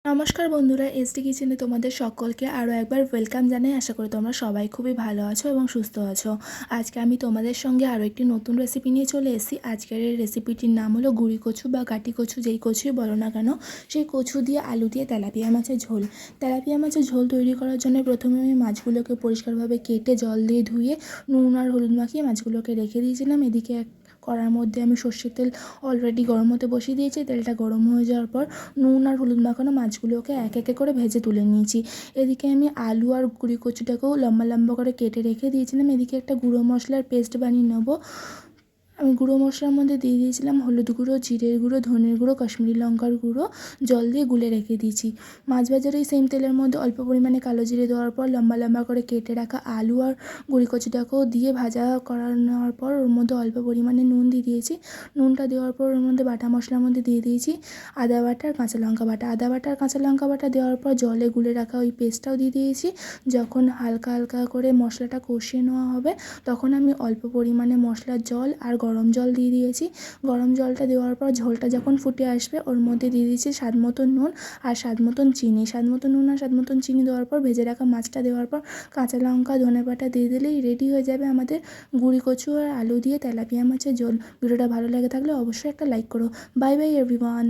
নমস্কার বন্ধুরা, এসডি কিচেনে তোমাদের সকলকে আরও একবার ওয়েলকাম জানাই। আশা করি তোমরা সবাই খুবই ভালো আছো এবং সুস্থ আছো। আজকে আমি তোমাদের সঙ্গে আরও একটি নতুন রেসিপি নিয়ে চলে এসেছি। আজকের এই রেসিপিটির নাম হলো গুঁড়ি কচু বা গাটি কচু, যেই কচুই বলো না কেন। সেই কচু দিয়ে আলু দিয়ে তেলাপিয়া মাছের ঝোল। তেলাপিয়া মাছের ঝোল তৈরি করার জন্য প্রথমে আমি মাছগুলোকে পরিষ্কারভাবে কেটে জল দিয়ে ধুয়ে নুন আর হলুদ মাখিয়ে মাছগুলোকে রেখে দিয়েছিলাম। এদিকে কড়ার মধ্যে আমি সর্ষের তেল অলরেডি গরম হতে বসিয়ে দিয়েছি। তেলটা গরম হয়ে যাওয়ার পর নুন আর হলুদ মাখানো মাছগুলোকে এক একে করে ভেজে তুলে নিয়েছি। এদিকে আমি আলু আর গুঁড়ি কচুটাকেও লম্বা লম্বা করে কেটে রেখে দিয়েছিলাম। এদিকে একটা গুঁড়ো মশলার পেস্ট বানিয়ে নেবো। আমি গুঁড়ো মশলার মধ্যে দিয়ে দিয়েছিলাম হলুদ গুঁড়ো, জিরের গুঁড়ো, ধনের গুঁড়ো, কাশ্মীরি লঙ্কার গুঁড়ো, জল দিয়ে গুলে রেখে দিয়েছি। মাছ ভাজার এই সেম তেলের মধ্যে অল্প পরিমাণে কালো জিরে দেওয়ার পর লম্বা লম্বা করে কেটে রাখা আলু আর গুঁড়ি কচুটাকেও দিয়ে ভাজা নেওয়ার পর ওর মধ্যে অল্প পরিমাণে নুন দিয়ে দিয়েছি। নুনটা দেওয়ার পর ওর মধ্যে বাটা মশলার মধ্যে দিয়ে দিয়েছি আদা বাটা আর কাঁচা লঙ্কা বাটা। আদা বাটা আর কাঁচা লঙ্কা বাটা দেওয়ার পর জলে গুলে রাখা ওই পেস্টটাও দিয়ে দিয়েছি। যখন হালকা হালকা করে মশলাটা কষিয়ে নেওয়া হবে তখন আমি অল্প পরিমাণে মশলার জল আর গরম জল দিয়ে দিয়েছি। গরম জলটা দেওয়ার পর ঝোলটা যখন ফুটে আসবে ওর মধ্যে দিয়ে দিয়েছি স্বাদ মতন নুন আর স্বাদ মতন চিনি। স্বাদ মতন নুন আর স্বাদ মতন চিনি দেওয়ার পর ভেজে রাখা মাছটা দেওয়ার পর কাঁচা লঙ্কা ধনেপাতা দিয়ে দিলেই রেডি হয়ে যাবে আমাদের গুঁড়ি কচু আর আলু দিয়ে তেলাপিয়া মাছের ঝোল। ভিডিওটা ভালো লেগে থাকলে অবশ্যই একটা লাইক করো। Bye bye everyone.